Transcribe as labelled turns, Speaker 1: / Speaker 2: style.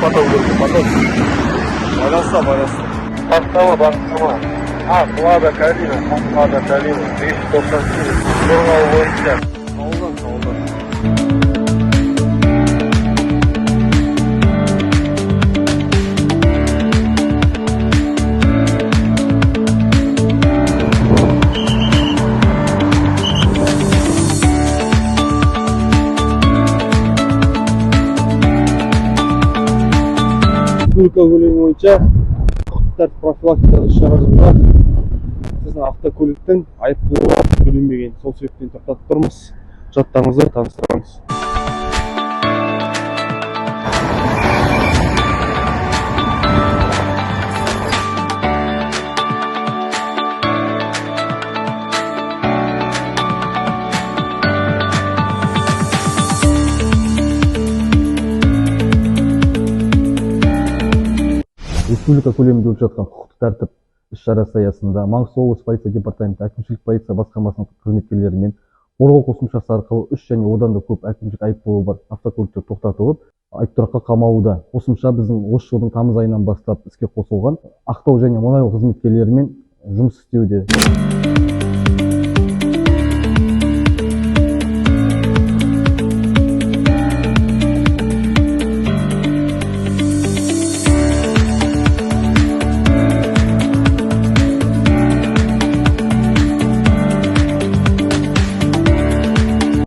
Speaker 1: потом выйду, потом. Байланса. Банкама. Лада Калина, 394, Журнал бойынша. Ауылдан.
Speaker 2: Республика көлемі бойынша құқықтар профилактикалық іс-шараларда сіздің автокөліктің айыппұлы төленбеген. Сол себептен тоқтатып тұрмыз. Құжаттарыңызды таныстырамыз. Республика көлемінде өтіп жатқан құқықтық тәртіп іс-шарасы аясында Маңғыстау облысы полиция департаменті әкімшілік полиция басқармасының қызметкерлерімен қорғау қосымшасы арқылы 3 және одан да көп әкімшілік айыппұлы бар автокөліктер тоқтатылып, айыптұраққа қамалуда. Қосымша біздің осы жылдың тамыз айынан бастап іске қосылған Ақтау және Мұнайлы қызметкерлерімен жұмыс істеуде.